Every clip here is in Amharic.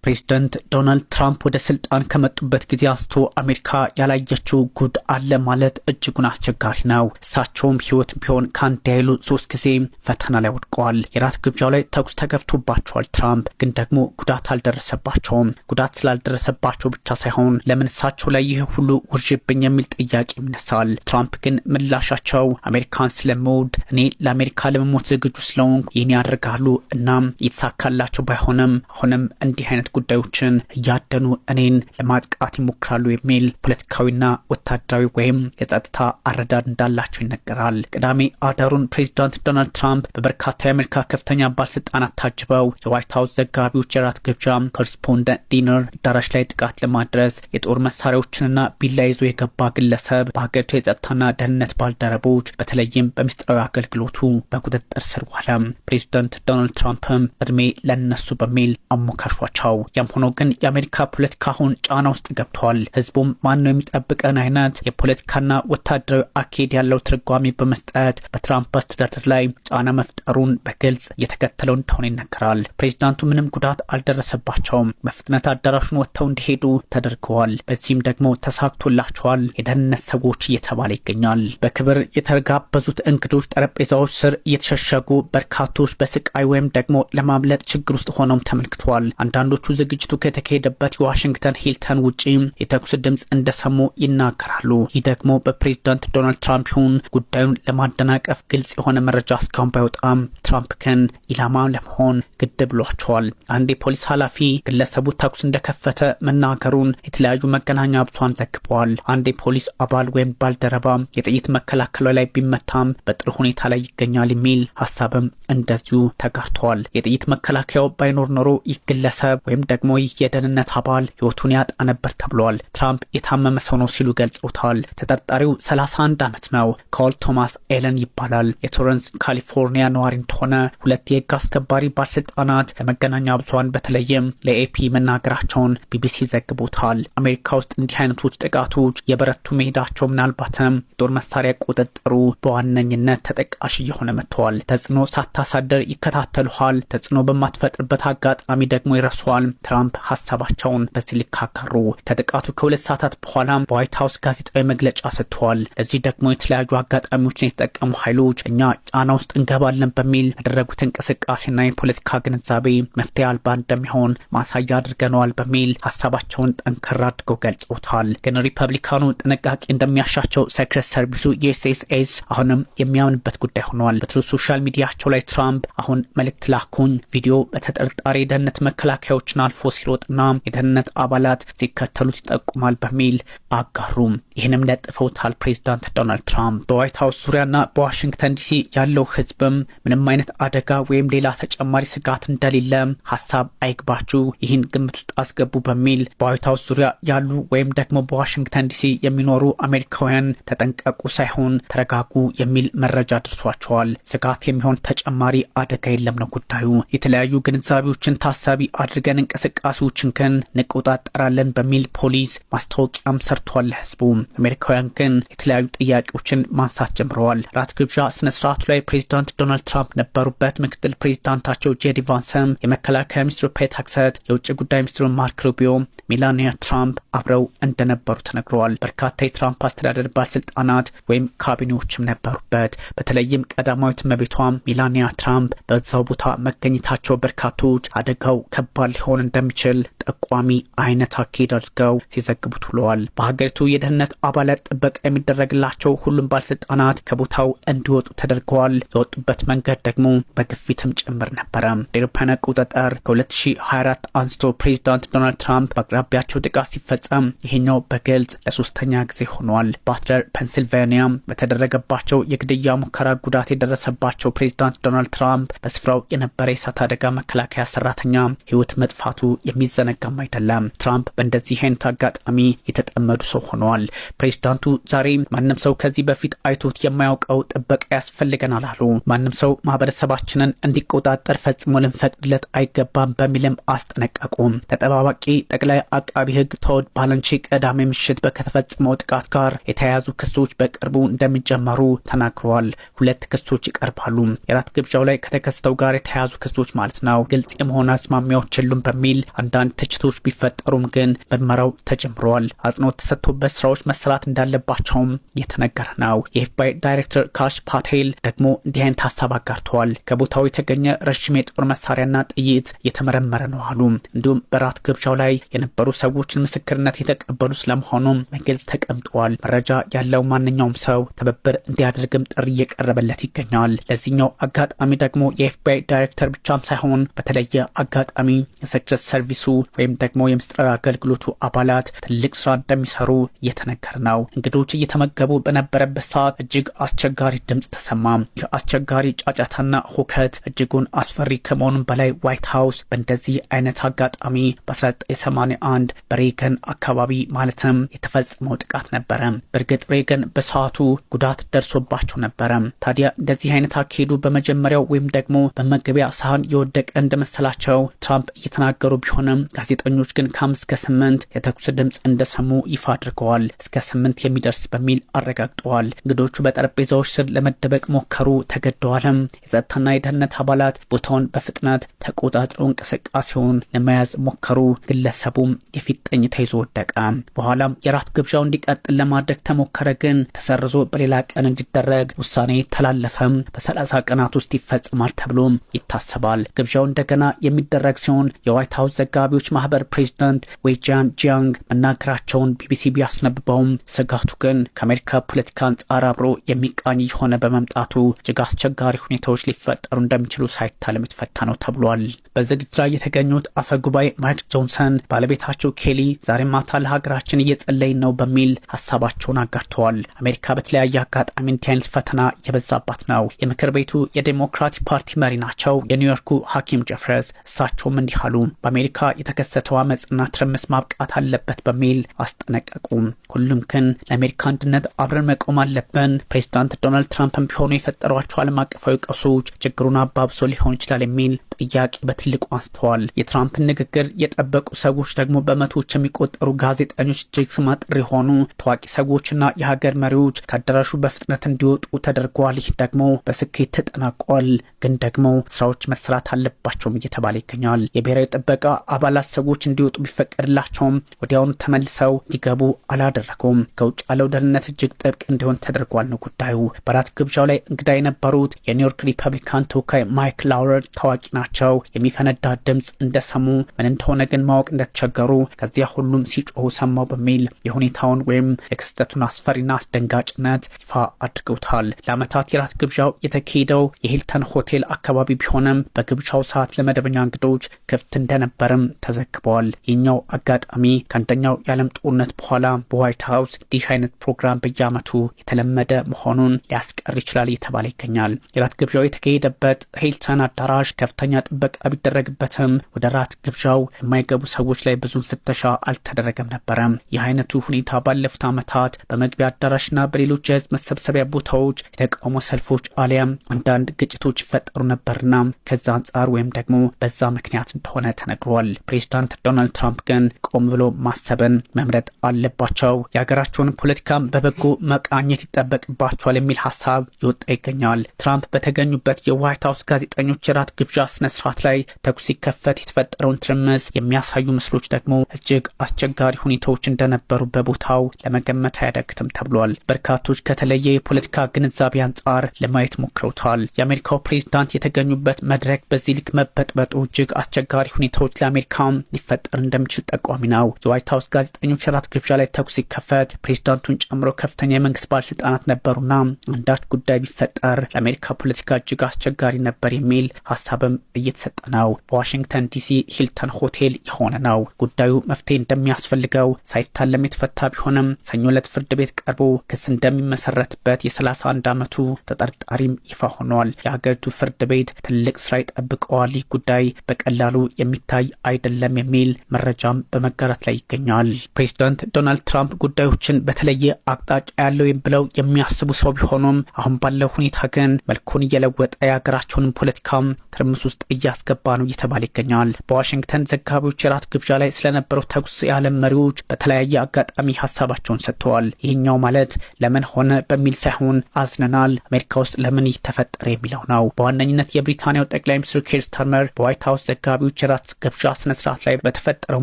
ፕሬዝዳንት ዶናልድ ትራምፕ ወደ ስልጣን ከመጡበት ጊዜ አንስቶ አሜሪካ ያላየችው ጉድ አለ ማለት እጅጉን አስቸጋሪ ነው። እሳቸውም ህይወት ቢሆን ከአንድ ያይሉ 3 ጊዜ ፈተና ላይ ወድቀዋል። የራት ግብዣው ላይ ተኩስ ተከፍቶባቸዋል። ትራምፕ ግን ደግሞ ጉዳት አልደረሰባቸውም። ጉዳት ስላልደረሰባቸው ብቻ ሳይሆን ለምን እሳቸው ላይ ይህ ሁሉ ውርጅብኝ የሚል ጥያቄ ይነሳል። ትራምፕ ግን ምላሻቸው አሜሪካን ስለምወድ እኔ ለአሜሪካ ለመሞት ዝግጁ ስለሆንኩ ይህን ያደርጋሉ። እናም የተሳካላቸው ባይሆንም አሁንም እንዲህ አይነት ጉዳዮችን እያደኑ እኔን ለማጥቃት ይሞክራሉ የሚል ፖለቲካዊና ወታደራዊ ወይም የጸጥታ አረዳድ እንዳላቸው ይነገራል። ቅዳሜ አዳሩን ፕሬዚዳንት ዶናልድ ትራምፕ በበርካታ የአሜሪካ ከፍተኛ ባለስልጣናት ታጅበው የዋይት ሀውስ ዘጋቢዎች የራት ግብዣ ኮረስፖንደንት ዲነር አዳራሽ ላይ ጥቃት ለማድረስ የጦር መሳሪያዎችንና ቢላ ይዞ የገባ ግለሰብ በሀገሪቱ የጸጥታና ደህንነት ባልደረቦች በተለይም በምስጢራዊ አገልግሎቱ በቁጥጥር ስር ዋለ። ፕሬዚዳንት ዶናልድ ትራምፕም እድሜ ለነሱ በሚል አሞካሿቸው። ያም ሆኖ ግን የአሜሪካ ፖለቲካ አሁን ጫና ውስጥ ገብቷል። ህዝቡም ማን ነው የሚጠብቀን አይነት የፖለቲካና ወታደራዊ አካሄድ ያለው ትርጓሜ በመስጠት በትራምፕ አስተዳደር ላይ ጫና መፍጠሩን በግልጽ እየተከተለው እንደሆነ ይነገራል። ፕሬዚዳንቱ ምንም ጉዳት አልደረሰባቸውም። በፍጥነት አዳራሹን ወጥተው እንዲሄዱ ተደርገዋል። በዚህም ደግሞ ተሳክቶላቸዋል የደህንነት ሰዎች እየተባለ ይገኛል። በክብር የተጋበዙት እንግዶች ጠረጴዛዎች ስር እየተሸሸጉ በርካቶች በስቃይ ወይም ደግሞ ለማምለጥ ችግር ውስጥ ሆነው ተመልክተዋል። አንዳንዶቹ ዝግጅቱ ከተካሄደበት የዋሽንግተን ሂልተን ውጪ የተኩስ ድምጽ እንደሰሙ ይናገራሉ። ይህ ደግሞ በፕሬዝዳንት ዶናልድ ትራምፕ ይሁን ጉዳዩን ለማደናቀፍ ግልጽ የሆነ መረጃ እስካሁን ባይወጣም ትራምፕ ግን ኢላማ ለመሆን ግድ ብሏቸዋል። አንድ የፖሊስ ኃላፊ ግለሰቡ ተኩስ እንደከፈተ መናገሩን የተለያዩ መገናኛ ብዙሃን ዘግበዋል። አንድ የፖሊስ አባል ወይም ባልደረባ የጥይት መከላከያ ላይ ቢመታም በጥሩ ሁኔታ ላይ ይገኛል የሚል ሀሳብም እንደዚሁ ተጋርተዋል። የጥይት መከላከያው ባይኖር ኖሮ ይህ ግለሰብ ወይም ደግሞ ይህ የደህንነት አባል ህይወቱን ያጣ ነበር ተብሏል። ትራምፕ የታመመ ሰው ነው ሲሉ ገልጸውታል። ተጠርጣሪው 31 ዓመት ነው። ኮል ቶማስ ኤለን ይባላል። የቶረንስ ካሊፎርኒያ ነዋሪ እንደሆነ ሁለት የህግ አስከባሪ ባለስልጣናት ለመገናኛ ብዙሃን በተለይም ለኤፒ መናገራቸውን ቢቢሲ ዘግቦታል። አሜሪካ ውስጥ እንዲህ አይነቶች ጥቃቶች የበረቱ መሄዳቸው ምናልባትም የጦር መሳሪያ ቁጥጥሩ በዋነኝነት ተጠቃሽ እየሆነ መጥተዋል። ተጽዕኖ ሳታሳደር ይከታተሉሃል፣ ተጽዕኖ በማትፈጥርበት አጋጣሚ ደግሞ ይረሷል። ትራምፕ ሀሳባቸውን በዚህ ልክ አጋሩ። ከጥቃቱ ከ2 ሰዓታት በኋላ በዋይት ሀውስ ጋዜጣዊ መግለጫ ሰጥተዋል። ለዚህ ደግሞ የተለያዩ አጋጣሚዎችን የተጠቀሙ ኃይሎች እኛ ጫና ውስጥ እንገባለን በሚል ያደረጉት እንቅስቃሴና የፖለቲካ ግንዛቤ መፍትሄ አልባ እንደሚሆን ማሳያ አድርገነዋል በሚል ሀሳባቸውን ጠንከር አድርገው ገልጸውታል። ግን ሪፐብሊካኑ ጥንቃቄ እንደሚያሻቸው ሴክሬት ሰርቪሱ ዩኤስኤስ አሁንም የሚያምንበት ጉዳይ ሆኗል። በትሩዝ ሶሻል ሚዲያቸው ላይ ትራምፕ አሁን መልእክት ላኩኝ፣ ቪዲዮ በተጠርጣሪ የደህንነት መከላከያዎችን አልፎ ሲሮጥና የደህንነት አባላት ሲከተሉት ይጠቁማል በሚል አጋሩም። ይህንም ለጥፈውታል ፕሬዚዳንት ዶናልድ ትራምፕ። በዋይት ሀውስ ዙሪያና በዋሽንግተን ዲሲ ያለው ህዝብም ምንም አይነት አደጋ ወይም ሌላ ተጨማሪ ስጋት እንደሌለ ሀሳብ አይግባችሁ፣ ይህን ግምት ውስጥ አስገቡ በሚል በዋይት ሀውስ ዙሪያ ያሉ ወይም ደግሞ በዋሽንግተን ዲሲ የሚኖሩ አሜሪካውያን ተጠንቀቁ ሳይሆን ተረጋጉ የሚል መረጃ ደርሷቸዋል። ስጋት የሚሆን ተጨማሪ አደጋ የለም ነው ጉዳዩ። የተለያዩ ግንዛቤዎችን ታሳቢ አድርገን እንቅስቃሴዎችን ግን እንቆጣጠራለን በሚል ፖሊስ ማስታወቂያም ሰርቷል ለህዝቡ። አሜሪካውያን ግን የተለያዩ ጥያቄዎችን ማንሳት ጀምረዋል። ራት ግብዣ ስነ ስርዓቱ ላይ ፕሬዚዳንት ዶናልድ ትራምፕ ነበሩበት። ምክትል ፕሬዚዳንታቸው ጄዲ ቫንስም፣ የመከላከያ ሚኒስትሩ ፔት ሄግሴት፣ የውጭ ጉዳይ ሚኒስትሩ ማርክ ሩቢዮ፣ ሜላኒያ ትራምፕ አብረው እንደነበሩ ተነግረዋል። በርካታ የትራምፕ አስተዳደር ባለስልጣናት ወይም ካቢኔዎችም ነበሩበት። በተለይም ቀዳማዊት እመቤቷም ሜላኒያ ትራምፕ በዛው ቦታ መገኘታቸው በርካቶች አደጋው ከባድ ሊሆን እንደሚችል ጠቋሚ አይነት አካሄድ አድርገው ሲዘግቡት ውለዋል። በሀገሪቱ የደህንነት አባላት ጥበቃ የሚደረግላቸው ሁሉም ባለስልጣናት ከቦታው እንዲወጡ ተደርገዋል። የወጡበት መንገድ ደግሞ በግፊትም ጭምር ነበረ። አውሮፓውያን አቆጣጠር ከ2024 አንስቶ ፕሬዚዳንት ዶናልድ ትራምፕ በአቅራቢያቸው ጥቃት ሲፈጸም ይሄኛው በግልጽ ለሶስተኛ ጊዜ ሆኗል። ባትለር ፔንሲልቬኒያ በተደረገባቸው የግድያ ሙከራ ጉዳት የደረሰባቸው ፕሬዚዳንት ዶናልድ ትራምፕ በስፍራው የነበረ የእሳት አደጋ መከላከያ ሰራተኛ ህይወት መጥፋቱ የሚዘነጋም አይደለም። ትራምፕ በእንደዚህ አይነት አጋጣሚ የተጠመዱ ሰው ሆነዋል። ፕሬዚዳንቱ ዛሬ ማንም ሰው ከዚህ በፊት አይቶት የማያውቀው ጥበቃ ያስፈልገናል አሉ። ማንም ሰው ማህበረሰባችንን እንዲቆጣጠር ፈጽሞ ልንፈቅድለት አይገባም በሚልም አስጠነቀቁ። ተጠባባቂ ጠቅላይ አቃቢ ህግ ቶድ ባለንቺ ቅዳሜ ምሽት በተፈጸመው ጥቃት ጋር የተያያዙ ክሶች በቅርቡ እንደሚጀመሩ ተናግረዋል። 2 ክሶች ይቀርባሉ። የራት ግብዣው ላይ ከተከሰተው ጋር የተያያዙ ክሶች ማለት ነው። ግልጽ የመሆን አስማሚያዎች የሉም በሚል አንዳንድ ትችቶች ቢፈጠሩም ግን ምርመራው ተጀምሯል። አጽንኦት ተሰጥቶበት ስራዎች መሰራት እንዳለባቸውም የተነገረ ነው። የኤፍቢአይ ዳይሬክተር ካሽ ፓቴል ደግሞ እንዲህ አይነት ሀሳብ አጋርተዋል። ከቦታው የተገኘ ረዥም የጦር መሳሪያና ጥይት የተመረመረ ነው አሉ። እንዲሁም በራት ግብዣው ላይ የነበሩ ሰዎችን ምስክርነት የተቀበሉ ስለመሆኑም በግልጽ ተቀምጠዋል። መረጃ ያለው ማንኛውም ሰው ትብብር እንዲያደርግም ጥሪ እየቀረበለት ይገኛል። ለዚህኛው አጋጣሚ ደግሞ የኤፍቢአይ ዳይሬክተር ብቻም ሳይሆን በተለየ አጋጣሚ የሴክሬት ሰርቪሱ ወይም ደግሞ የምስጢራዊ አገልግሎቱ አባላት ትልቅ ስራ እንደሚሰሩ እየተነገረ ነው። እንግዶች እየተመገቡ በነበረበት ሰዓት እጅግ አስቸጋሪ ድምፅ ተሰማ። ይህ አስቸጋሪ ጫጫታና ሁከት እጅጉን አስፈሪ ከመሆኑም በላይ ዋይት ሀውስ በእንደዚህ አይነት አጋጣሚ በ1981 በሬገን አካባቢ ማለትም የተፈጸመው ጥቃት ነበረ። በእርግጥ ሬገን በሰዓቱ ጉዳት ደርሶባቸው ነበረ። ታዲያ እንደዚህ አይነት አካሄዱ በመጀመሪያው ወይም ደግሞ በመገቢያ ሳህን የወደቀ እንደመሰላቸው ትራምፕ እየተናገሩ ቢሆንም ጋዜጠኞች ግን ከ5 እስከ 8 የተኩስ ድምፅ እንደሰሙ ይፋ አድርገዋል። እስከ 8 የሚደርስ በሚል አረጋግጠዋል። እንግዶቹ በጠረጴዛዎች ስር ለመደበቅ ሞከሩ፣ ተገደዋልም። የጸጥታና የደህንነት አባላት ቦታውን በፍጥነት ተቆጣጥረው እንቅስቃሴውን ለመያዝ ሞከሩ። ግለሰቡም የፊጥኝ ተይዞ ወደቀ። በኋላም የራት ግብዣው እንዲቀጥል ለማድረግ ተሞከረ፣ ግን ተሰርዞ በሌላ ቀን እንዲደረግ ውሳኔ ተላለፈም። በ30 ቀናት ውስጥ ይፈጽማል ተብሎም ይታሰባል። ግብዣው እንደገና የሚደረግ ሲሆን የዋይት ሀውስ ዘጋቢዎች ማህበር ፕሬዚዳንት ዌይጂያን ጂያንግ መናገራቸውን ቢቢሲ ቢያስነብበውም ስጋቱ ግን ከአሜሪካ ፖለቲካ አንጻር አብሮ የሚቃኝ የሆነ በመምጣቱ እጅግ አስቸጋሪ ሁኔታዎች ሊፈጠሩ እንደሚችሉ ሳይታለም የተፈታ ነው ተብሏል። በዝግጅት ላይ የተገኙት አፈ ጉባኤ ማይክ ጆንሰን ባለቤታቸው ኬሊ ዛሬ ማታ ለሀገራችን እየጸለይን ነው በሚል ሀሳባቸውን አጋርተዋል። አሜሪካ በተለያየ አጋጣሚ እንዲህ አይነት ፈተና የበዛባት ነው። የምክር ቤቱ የዴሞክራቲክ ፓርቲ መሪ ናቸው የኒውዮርኩ ሐኪም ጀፍረስ። እሳቸውም እንዲህ አሉ። በአሜሪካ የተከሰተው አመፅና ትርምስ ማብቃት አለበት በሚል አስጠነቀቁ። ሁሉም ግን ለአሜሪካ አንድነት አብረን መቆም አለብን። ፕሬዚዳንት ዶናልድ ትራምፕም ቢሆኑ የፈጠሯቸው ዓለም አቀፋዊ ቀውሶች ችግሩን አባብሶ ሊሆን ይችላል የሚል ጥያቄ በትልቁ አንስተዋል። የትራምፕን ንግግር የጠበቁ ሰዎች ደግሞ በመቶዎች የሚቆጠሩ ጋዜጠኞች፣ እጅግ ስመጥር የሆኑ ታዋቂ ሰዎችና የሀገር መሪዎች ከአዳራሹ በፍጥነት እንዲወጡ ተደርጓል። ይህ ደግሞ በስኬት ተጠናቋል። ግን ደግሞ ስራዎች መስራት አለባቸውም እየተባለ ይገኛል። የብሔራዊ ጥበቃ አባላት ሰዎች እንዲወጡ ቢፈቀድላቸውም ወዲያውኑ ተመልሰው እንዲገቡ አላደረጉም። ከውጭ ያለው ደህንነት እጅግ ጥብቅ እንዲሆን ተደርጓል ነው ጉዳዩ። በራት ግብዣው ላይ እንግዳ የነበሩት የኒውዮርክ ሪፐብሊካን ተወካይ ማይክ ላውረር ታዋቂ ናቸው። የሚፈነዳ ድምፅ እንደሰሙ ምን እንደሆነ ግን ማወቅ እንደተቸገሩ ከዚያ ሁሉም ሲጮሁ ሰማው በሚል የሁኔታውን ወይም የክስተቱን አስፈሪና አስደንጋጭነት ይፋ አድርገውታል። ለዓመታት የራት ግብዣው የተካሄደው የሂልተን ሆቴል አካባቢ ቢሆንም በግብዣው ሰዓት ለመደበኛ እንግዶች ክፍት እንደነበርም ተዘግበዋል። ይህኛው አጋጣሚ ከአንደኛው የዓለም ጦርነት በኋላ በዋይት ሀውስ እንዲህ አይነት ፕሮግራም በየዓመቱ የተለመደ መሆኑን ሊያስቀር ይችላል እየተባለ ይገኛል። የራት ግብዣው የተካሄደበት ሂልተን አዳራሽ ከፍተኛ ጥበቃ ቢደረግበትም ወደ ራት ግብዣው የማይገቡ ሰዎች ላይ ብዙ ፍተሻ አልተደረገም ነበረም። ይህ አይነቱ ሁኔታ ባለፉት ዓመታት በመግቢያ አዳራሽና በሌሎች የህዝብ መሰብሰቢያ ቦታዎች የተቃውሞ ሰልፎች አሊያም አንዳንድ ግጭቶች ይፈጠሩ ነበርና ከዛ አንጻር ወይም ደግሞ በዛ ምክንያት እንደሆነ ተነግሯል። ፕሬዚዳንት ዶናልድ ትራምፕ ግን ቆም ብሎ ማሰብን መምረጥ አለባቸው፣ የሀገራቸውን ፖለቲካም በበጎ መቃኘት ይጠበቅባቸዋል የሚል ሀሳብ ይወጣ ይገኛል። ትራምፕ በተገኙበት የዋይት ሀውስ ጋዜጠኞች የራት ግብዣ ስነስርዓት ላይ ተኩስ ሲከፈት የተፈጠረውን ትርምስ የሚያሳዩ ምስሎች ደግሞ እጅግ አስቸጋሪ ሁኔታዎች እንደነበሩ በቦታው ለመገመት አያዳግትም ተብሏል። በርካቶች ከተለየ የፖለቲካ ግንዛቤ አንጻር ለማየት ሞክረውታል። የአሜሪካው ፕሬዝዳንት የተገኙበት መድረክ በዚህ ልክ መበጥበጡ እጅግ አስቸጋሪ ሁኔታዎች ለአሜሪካም ሊፈጠር እንደሚችል ጠቋሚ ነው። የዋይት ሀውስ ጋዜጠኞች የራት ግብዣ ላይ ተኩስ ሲከፈት ፕሬዝዳንቱን ጨምሮ ከፍተኛ የመንግስት ባለስልጣናት ነበሩና አንዳች ጉዳይ ቢፈጠር ለአሜሪካ ፖለቲካ እጅግ አስቸጋሪ ነበር የሚል ሀሳብም እየተሰጠ ነው። በዋሽንግተን ዲሲ ሂልተን ሆቴል የሆነ ነው። ጉዳዩ መፍትሄ እንደሚያስፈልገው ሳይታለም የተፈታ ቢሆንም ሰኞ ዕለት ፍርድ ቤት ቀርቦ ክስ እንደሚመሰረትበት የ31 ዓመቱ ተጠርጣሪም ይፋ ሆኗል። የሀገሪቱ ፍርድ ቤት ትልቅ ስራ ይጠብቀዋል። ይህ ጉዳይ በቀላሉ የሚታይ አይደለም የሚል መረጃም በመጋራት ላይ ይገኛል። ፕሬዚዳንት ዶናልድ ትራምፕ ጉዳዮችን በተለየ አቅጣጫ ያለው ብለው የሚያስቡ ሰው ቢሆኑም አሁን ባለው ሁኔታ ግን መልኩን እየለወጠ የሀገራቸውን ፖለቲካም ትርምስ ውስጥ እያስገባ ነው እየተባለ ይገኛል። በዋሽንግተን ዘጋቢዎች የራት ግብዣ ላይ ስለነበረው ተኩስ የዓለም መሪዎች በተለያየ አጋጣሚ ሀሳባቸውን ሰጥተዋል። ይህኛው ማለት ለምን ሆነ በሚል ሳይሆን አዝነናል፣ አሜሪካ ውስጥ ለምን ተፈጠረ የሚለው ነው። በዋነኝነት የብሪታንያው ጠቅላይ ሚኒስትር ኬር ስታርመር በዋይት ሀውስ ዘጋቢዎች የራት ግብዣ ስነስርዓት ላይ በተፈጠረው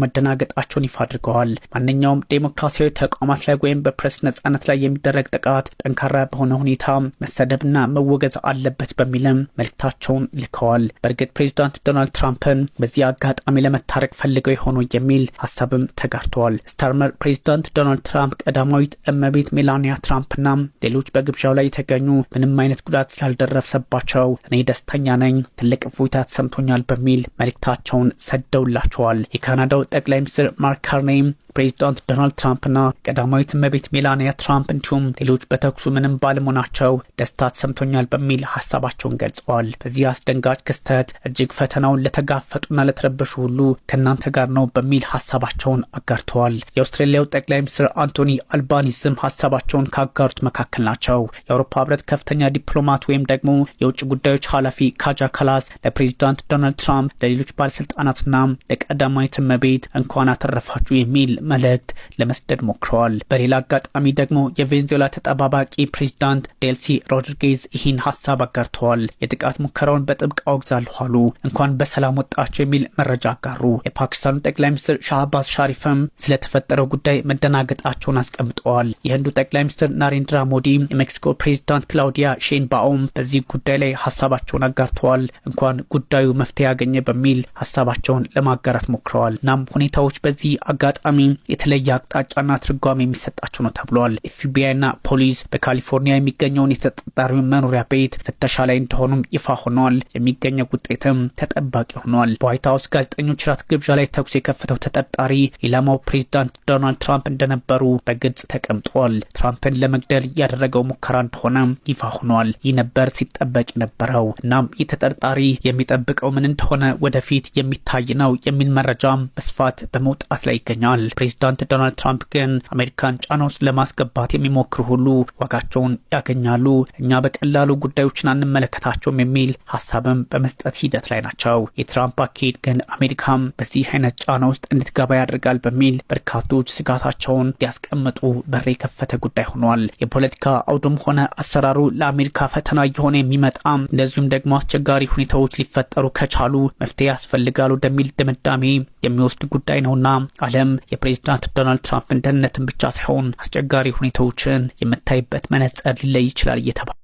መደናገጣቸውን ይፋ አድርገዋል። ማንኛውም ዴሞክራሲያዊ ተቋማት ላይ ወይም በፕሬስ ነጻነት ላይ የሚደረግ ጥቃት ጠንካራ በሆነ ሁኔታ መሰደብና መወገዝ አለበት በሚልም መልእክታቸውን ልከዋል። በእርግጥ ፕሬዚዳንት ዶናልድ ትራምፕን በዚህ አጋጣሚ ለመታረቅ ፈልገው የሆኑ የሚል ሀሳብም ተጋርተዋል። ስታርመር ፕሬዚዳንት ዶናልድ ትራምፕ ቀዳማዊት እመቤት ሜላኒያ ትራምፕና ሌሎች በግብዣው ላይ የተገኙ ምንም አይነት ጉዳት ስላልደረሰባቸው እኔ ደስተኛ ነኝ፣ ትልቅ እፎይታ ተሰምቶኛል በሚል መልእክታቸውን ሰደውላቸዋል። የካናዳው ጠቅላይ ሚኒስትር ማርክ ካርኔ ፕሬዚዳንት ዶናልድ ትራምፕና ቀዳማዊት እመቤት ሜላኒያ ትራምፕ እንዲሁም ሌሎች በተኩሱ ምንም ባለመሆናቸው ደስታ ተሰምቶኛል በሚል ሀሳባቸውን ገልጸዋል። በዚህ አስደንጋጭ ክስተት እጅግ ፈተናውን ለተጋፈጡና ለተረበሹ ሁሉ ከእናንተ ጋር ነው በሚል ሀሳባቸውን አጋርተዋል። የአውስትራሊያው ጠቅላይ ሚኒስትር አንቶኒ አልባኒዝም ሀሳባቸውን ካጋሩት መካከል ናቸው። የአውሮፓ ህብረት ከፍተኛ ዲፕሎማት ወይም ደግሞ የውጭ ጉዳዮች ኃላፊ ካጃ ካላስ ለፕሬዚዳንት ዶናልድ ትራምፕ፣ ለሌሎች ባለስልጣናትና ለቀዳማዊት እመቤት እንኳን አተረፋችሁ የሚል መልእክት ለመስደድ ሞክረዋል። በሌላ አጋጣሚ ደግሞ የቬንዙዌላ ተጠባባቂ ፕሬዝዳንት ዴልሲ ሮድሪጌዝ ይህን ሀሳብ አጋርተዋል። የጥቃት ሙከራውን በጥብቅ አወግዛለሁ አሉ። እንኳን በሰላም ወጣቸው የሚል መረጃ አጋሩ። የፓኪስታኑ ጠቅላይ ሚኒስትር ሻህባዝ ሻሪፍም ስለተፈጠረው ጉዳይ መደናገጣቸውን አስቀምጠዋል። የህንዱ ጠቅላይ ሚኒስትር ናሬንድራ ሞዲ፣ የሜክሲኮ ፕሬዝዳንት ክላውዲያ ሼንባኦም በዚህ ጉዳይ ላይ ሀሳባቸውን አጋርተዋል። እንኳን ጉዳዩ መፍትሄ ያገኘ በሚል ሀሳባቸውን ለማጋራት ሞክረዋል። እናም ሁኔታዎች በዚህ አጋጣሚ የተለየ አቅጣጫና ትርጓሜ የሚሰጣቸው ነው ተብሏል። ኤፍቢአይና ፖሊስ በካሊፎርኒያ የሚገኘውን የተጠርጣሪውን መኖሪያ ቤት ፍተሻ ላይ እንደሆኑም ይፋ ሆኗል። የሚገኘው ውጤትም ተጠባቂ ሆኗል። በዋይት ሀውስ ጋዜጠኞች ራት ግብዣ ላይ ተኩስ የከፈተው ተጠርጣሪ ኢላማው ፕሬዚዳንት ዶናልድ ትራምፕ እንደነበሩ በግልጽ ተቀምጧል። ትራምፕን ለመግደል ያደረገው ሙከራ እንደሆነ ይፋ ሆኗል። ይህ ነበር ሲጠበቅ የነበረው። እናም ይህ ተጠርጣሪ የሚጠብቀው ምን እንደሆነ ወደፊት የሚታይ ነው የሚል መረጃም በስፋት በመውጣት ላይ ይገኛል። ፕሬዚዳንት ዶናልድ ትራምፕ ግን አሜሪካን ጫና ውስጥ ለማስገባት የሚሞክሩ ሁሉ ዋጋቸውን ያገኛሉ፣ እኛ በቀላሉ ጉዳዮችን አንመለከታቸውም የሚል ሀሳብም በመስጠት ሂደት ላይ ናቸው። የትራምፕ አካሄድ ግን አሜሪካም በዚህ አይነት ጫና ውስጥ እንድትገባ ያደርጋል በሚል በርካቶች ስጋታቸውን ሊያስቀምጡ በር የከፈተ ጉዳይ ሆኗል። የፖለቲካ አውድም ሆነ አሰራሩ ለአሜሪካ ፈተና እየሆነ የሚመጣም እንደዚሁም ደግሞ አስቸጋሪ ሁኔታዎች ሊፈጠሩ ከቻሉ መፍትሄ ያስፈልጋሉ ወደሚል ድምዳሜ የሚወስድ ጉዳይ ነውና ዓለም የፕሬዝዳንት ዶናልድ ትራምፕን ደህንነትን ብቻ ሳይሆን አስቸጋሪ ሁኔታዎችን የምታይበት መነጽር ሊለይ ይችላል እየተባለ